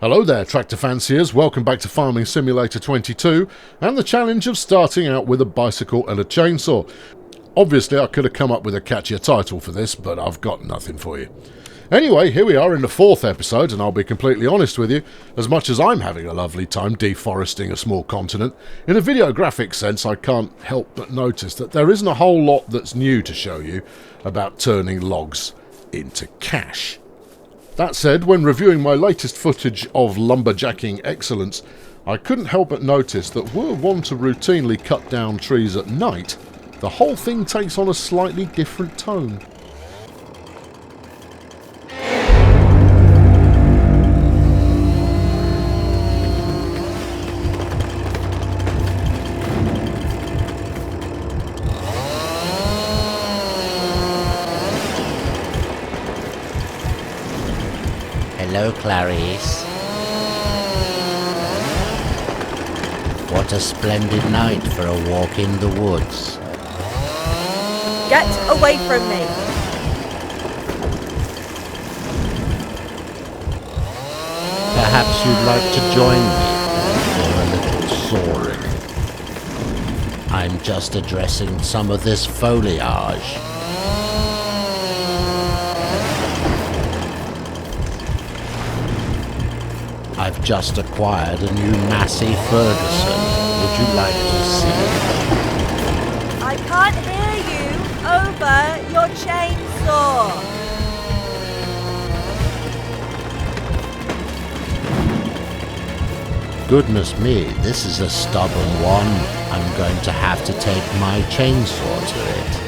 Hello there, tractor fanciers. Welcome back to Farming Simulator 22 and the challenge of starting out with a bicycle and a chainsaw. Obviously, I could have come up with a catchier title for this, but I've got nothing for you. Anyway, here we are in the 4th episode, and I'll be completely honest with you, as much as I'm having a lovely time deforesting a small continent, in a videographic sense I can't help but notice that there isn't a whole lot that's new to show you about turning logs into cash. That said, when reviewing my latest footage of lumberjacking excellence, I couldn't help but notice that were one to routinely cut down trees at night, the whole thing takes on a slightly different tone. Hello, Clarice. What a splendid night for a walk in the woods. Get away from me! Perhaps you'd like to join me for a little soaring. I'm just addressing some of this foliage. I've just acquired a new Massey Ferguson. Would you like to see it? I can't hear you over your chainsaw. Goodness me, this is a stubborn one. I'm going to have to take my chainsaw to it.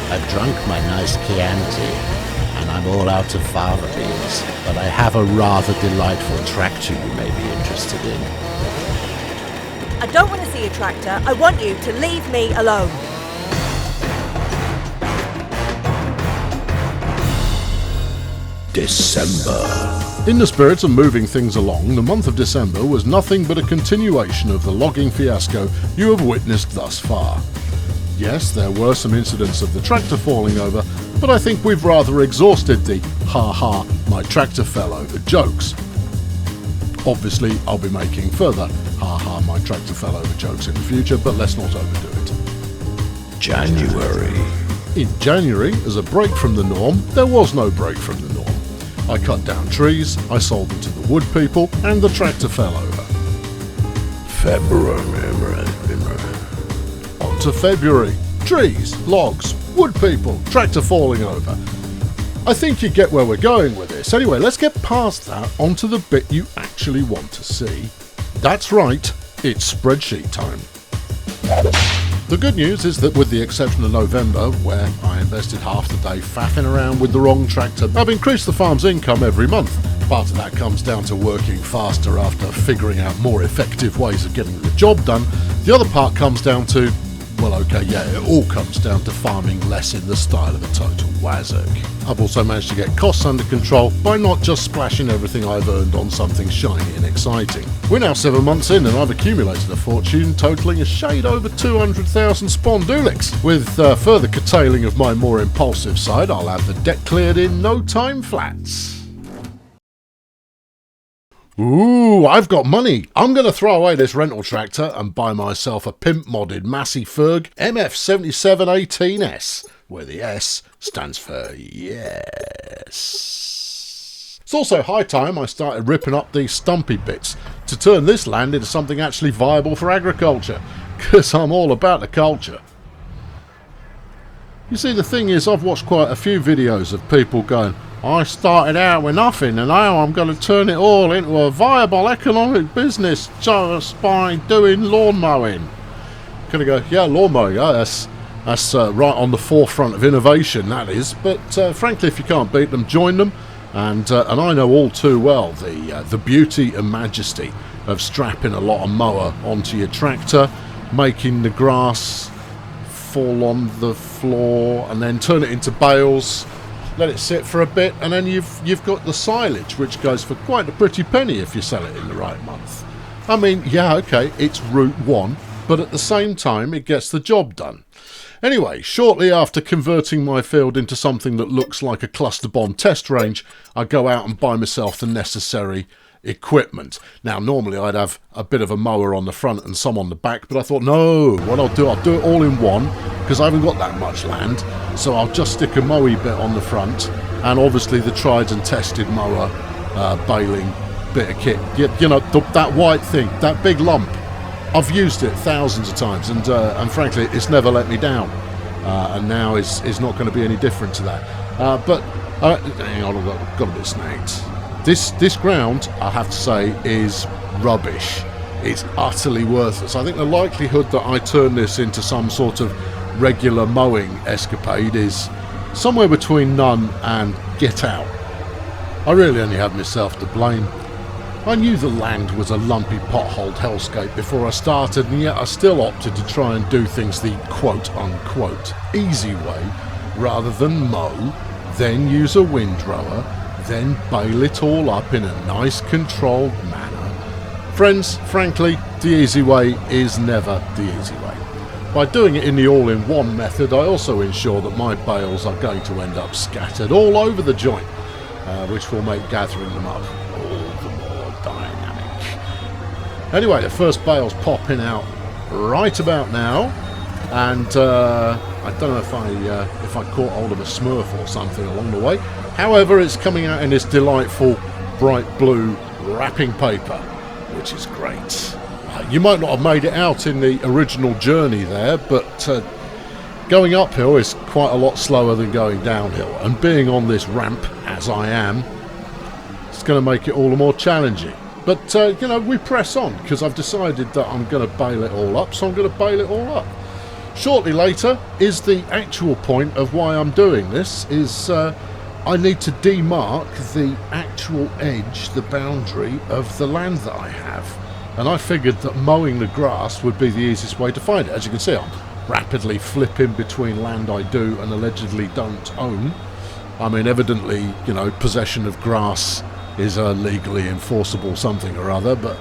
I've drunk my nice Chianti, and I'm all out of fava beans, but I have a rather delightful tractor you may be interested in. I don't want to see a tractor. I want you to leave me alone. December. In the spirit of moving things along, the month of December was nothing but a continuation of the logging fiasco you have witnessed thus far. Yes, there were some incidents of the tractor falling over, but I think we've rather exhausted the ha-ha, my tractor fell over jokes. Obviously, I'll be making further ha-ha, my tractor fell over jokes in the future, but let's not overdo it. January. In January, as a break from the norm, there was no break from the norm. I cut down trees, I sold them to the wood people, and the tractor fell over. February. On to February. Trees, logs, wood people, tractor falling over. I think you get where we're going with this. Anyway, let's get past that onto the bit you actually want to see. That's right, it's spreadsheet time. The good news is that with the exception of November, where I invested half the day faffing around with the wrong tractor, I've increased the farm's income every month. Part of that comes down to working faster after figuring out more effective ways of getting the job done. The other part comes down to, well, okay, yeah, it all comes down to farming less in the style of a total wazzock. I've also managed to get costs under control by not just splashing everything I've earned on something shiny and exciting. We're now 7 months in and I've accumulated a fortune totalling a shade over 200,000 spondulics. With further curtailing of my more impulsive side, I'll have the debt cleared in no time flats. Ooh, I've got money. I'm going to throw away this rental tractor and buy myself a pimp-modded Massey Ferg MF7718S, where the S stands for yes. It's also high time I started ripping up these stumpy bits to turn this land into something actually viable for agriculture, because I'm all about the culture. You see, the thing is, I've watched quite a few videos of people going, I started out with nothing and now I'm going to turn it all into a viable economic business just by doing lawn mowing. Kind of go, yeah, lawn mowing, that's right on the forefront of innovation, that is. But frankly, if you can't beat them, join them. And I know all too well the beauty and majesty of strapping a lot of mower onto your tractor, making the grass fall on the floor and then turn it into bales, let it sit for a bit, and then you've got the silage, which goes for quite a pretty penny if you sell it in the right month. I mean, yeah, okay, it's route one, but at the same time it gets the job done. Anyway, shortly after converting my field into something that looks like a cluster bomb test range, I go out and buy myself the necessary equipment. Now, normally I'd have a bit of a mower on the front and some on the back, but I thought, no, what I'll do it all in one, because I haven't got that much land, so I'll just stick a mowy bit on the front, and obviously the tried and tested mower baling bit of kit. You know, that white thing, that big lump. I've used it thousands of times, and frankly, it's never let me down. And now is not going to be any different to that. But hang on, I've got a bit snagged. This ground, I have to say, is rubbish. It's utterly worthless. I think the likelihood that I turn this into some sort of regular mowing escapade is somewhere between none and get out. I really only have myself to blame. I knew the land was a lumpy potholed hellscape before I started, and yet I still opted to try and do things the quote-unquote easy way, rather than mow, then use a windrower, then bale it all up in a nice controlled manner. Friends, frankly, the easy way is never the easy way. By doing it in the all-in-one method, I also ensure that my bales are going to end up scattered all over the joint, which will make gathering them up all the more dynamic. Anyway, the first bale's popping out right about now, and I don't know if I caught hold of a smurf or something along the way. However, it's coming out in this delightful bright blue wrapping paper, which is great. You might not have made it out in the original journey there, but going uphill is quite a lot slower than going downhill, and being on this ramp, as I am, it's going to make it all the more challenging. But, you know, we press on, because I've decided that I'm going to bale it all up, so I'm going to bale it all up. Shortly later is the actual point of why I'm doing this, is I need to demark the actual edge, the boundary of the land that I have. And I figured that mowing the grass would be the easiest way to find it. As you can see, I'm rapidly flipping between land I do and allegedly don't own. I mean, evidently, you know, possession of grass is a legally enforceable something or other, but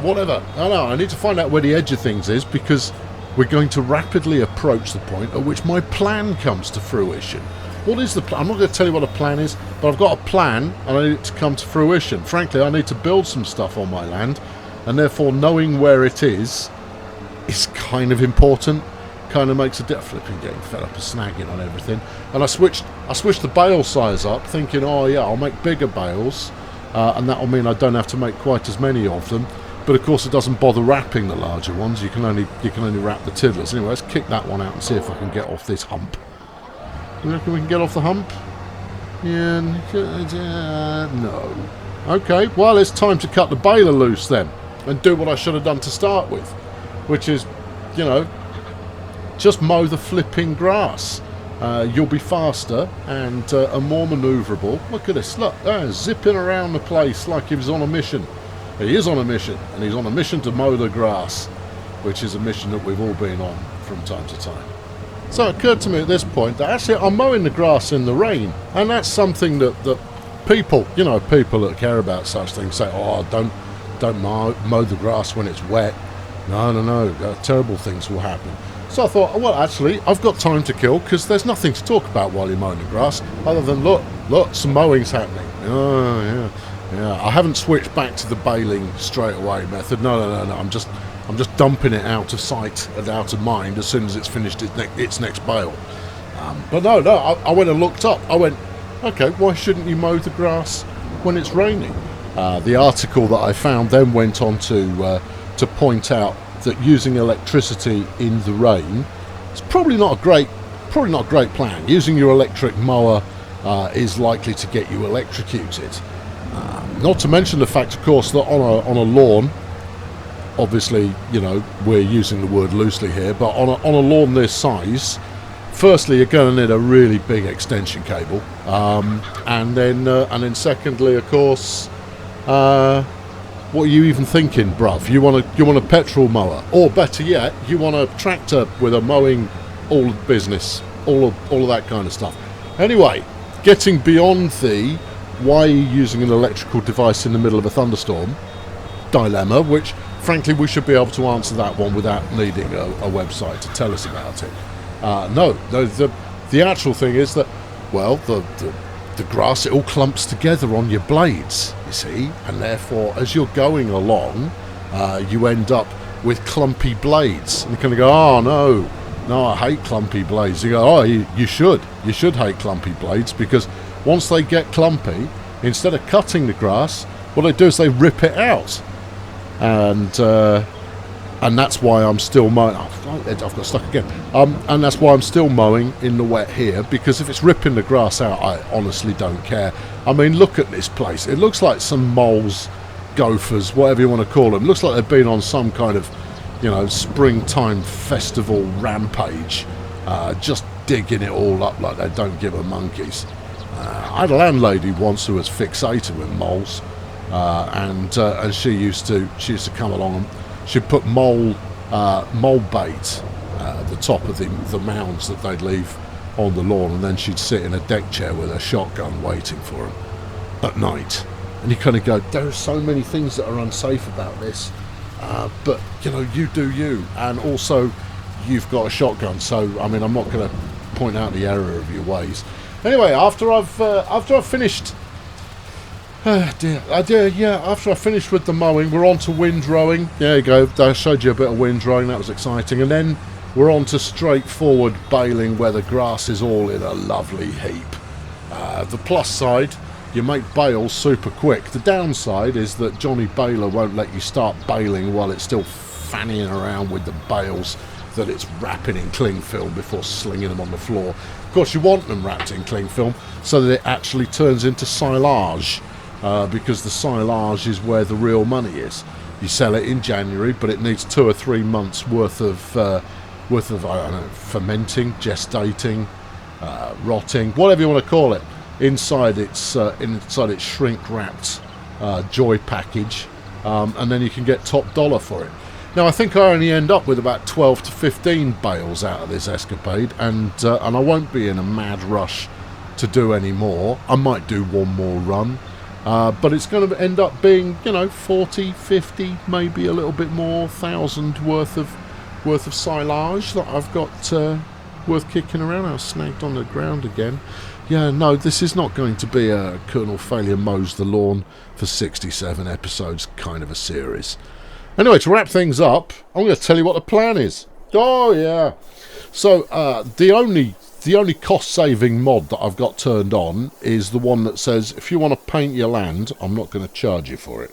whatever. I know, I need to find out where the edge of things is, because we're going to rapidly approach the point at which my plan comes to fruition. What is the plan? I'm not going to tell you what a plan is, but I've got a plan and I need it to come to fruition. Frankly, I need to build some stuff on my land, and therefore knowing where it is kind of important. Kind of makes a difference. Flipping, getting fed up and snagging on everything. And I switched the bale size up, thinking, oh yeah, I'll make bigger bales, and that'll mean I don't have to make quite as many of them. But of course, it doesn't bother wrapping the larger ones. You can only wrap the tiddlers. Anyway, let's kick that one out and see if I can get off this hump. You reckon we can get off the hump? Yeah, no. Okay, well, it's time to cut the baler loose then, and do what I should have done to start with, which is, you know, just mow the flipping grass. You'll be faster and more manoeuvrable. Look at this, look, zipping around the place like he was on a mission. He is on a mission, and he's on a mission to mow the grass, which is a mission that we've all been on from time to time. So it occurred to me at this point that actually I'm mowing the grass in the rain, and that's something that people, you know, people that care about such things say, oh, don't mow the grass when it's wet. No, terrible things will happen. So I thought, well, actually, I've got time to kill, because there's nothing to talk about while you're mowing the grass, other than, look, some mowing's happening. Oh, yeah, I haven't switched back to the baling straight away method. No, I'm just dumping it out of sight and out of mind as soon as it's finished its next bale. But no, I went and looked up. I went, okay, why shouldn't you mow the grass when it's raining? The article that I found then went on to point out that using electricity in the rain is probably not a great plan. Using your electric mower is likely to get you electrocuted. Not to mention the fact, of course, that on a lawn, obviously, you know, we're using the word loosely here, but on a lawn this size, firstly, you're going to need a really big extension cable, and then secondly, of course, what are you even thinking, bruv? You want a petrol mower, or better yet, you want a tractor with a mowing all business, all of that kind of stuff. Anyway, getting beyond the why are you using an electrical device in the middle of a thunderstorm dilemma, which frankly we should be able to answer that one without needing a website to tell us about it. No, the actual thing is that, well, the grass, it all clumps together on your blades, you see, and therefore as you're going along, you end up with clumpy blades. And you kind of go, oh no, I hate clumpy blades. You go, oh, you should hate clumpy blades, because once they get clumpy, instead of cutting the grass, what they do is they rip it out. And that's why I'm still mowing. I've got stuck again. And that's why I'm still mowing in the wet here, because if it's ripping the grass out, I honestly don't care. I mean, look at this place. It looks like some moles, gophers, whatever you want to call them. It looks like they've been on some kind of, springtime festival rampage, just digging it all up like they don't give a monkeys. I had a landlady once who was fixated with moles, and she used to come along and she'd put mole bait at the top of the mounds that they'd leave on the lawn, and then she'd sit in a deck chair with a shotgun waiting for them at night. And you kind of go, there are so many things that are unsafe about this, but you do you, and also you've got a shotgun, so I mean, I'm not going to point out the error of your ways. Anyway, after I've finished, after I finished with the mowing, we're on to windrowing. There you go. I showed you a bit of windrowing. That was exciting. And then we're on to straightforward baling, where the grass is all in a lovely heap. The plus side, you make bales super quick. The downside is that Johnny Baler won't let you start baling while it's still fannying around with the bales that it's wrapping in cling film before slinging them on the floor. Of course, you want them wrapped in cling film so that it actually turns into silage, because the silage is where the real money is. You sell it in January, but it needs 2 or 3 months worth of I don't know, fermenting, gestating, rotting, whatever you want to call it, inside its shrink wrapped joy package, and then you can get top dollar for it. Now, I think I only end up with about 12 to 15 bales out of this escapade, and I won't be in a mad rush to do any more. I might do one more run, but it's going to end up being, 40, 50, maybe a little bit more, 1,000 worth of silage that I've got worth kicking around. I was snagged on the ground again. Yeah, no, this is not going to be a Colonel Failure Mows the Lawn for 67 episodes kind of a series. Anyway, to wrap things up, I'm going to tell you what the plan is. Oh, yeah. So, the only cost-saving mod that I've got turned on is the one that says, if you want to paint your land, I'm not going to charge you for it.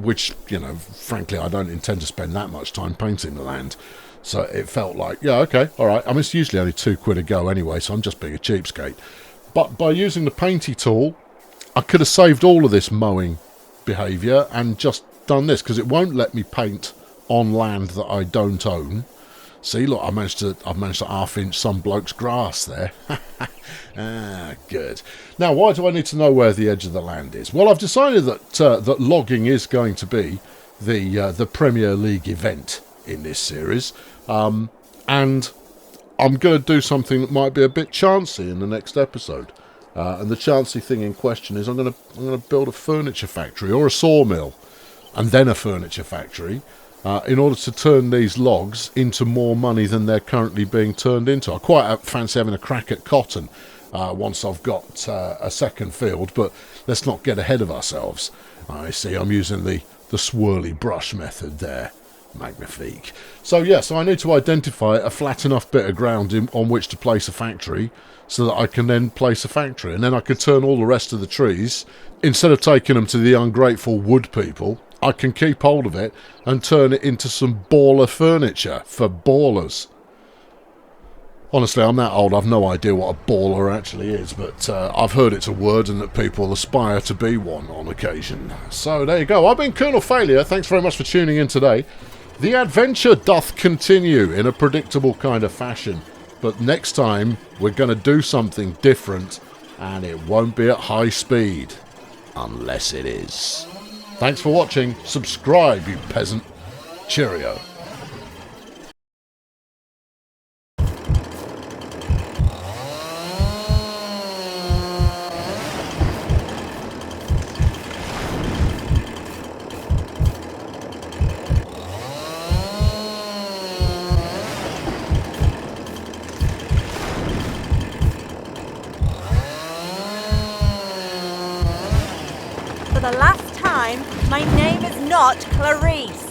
Which, frankly, I don't intend to spend that much time painting the land. So it felt like, yeah, okay, all right. I mean, it's usually only £2 a go anyway, so I'm just being a cheapskate. But by using the painty tool, I could have saved all of this mowing behaviour and just done this, because it won't let me paint on land that I don't own. See, look, I've managed to half-inch some bloke's grass there. Good. Now, why do I need to know where the edge of the land is? Well, I've decided that logging is going to be the Premier League event in this series, and I'm going to do something that might be a bit chancy in the next episode. And the chancy thing in question is I'm going to build a furniture factory or a sawmill, and then a furniture factory, in order to turn these logs into more money than they're currently being turned into. I quite fancy having a crack at cotton once I've got a second field, but let's not get ahead of ourselves. I see I'm using the swirly brush method there. Magnifique. So I need to identify a flat enough bit of ground on which to place a factory, so that I can then place a factory, and then I could turn all the rest of the trees, instead of taking them to the ungrateful wood people, I can keep hold of it and turn it into some baller furniture for ballers. Honestly, I'm that old, I've no idea what a baller actually is, but I've heard it's a word and that people aspire to be one on occasion. So there you go. I've been Colonel Failure. Thanks very much for tuning in today. The adventure doth continue in a predictable kind of fashion, but next time we're going to do something different, and it won't be at high speed, unless it is. Thanks for watching. Subscribe, you peasant. Cheerio. for the last time, my name is not Clarice.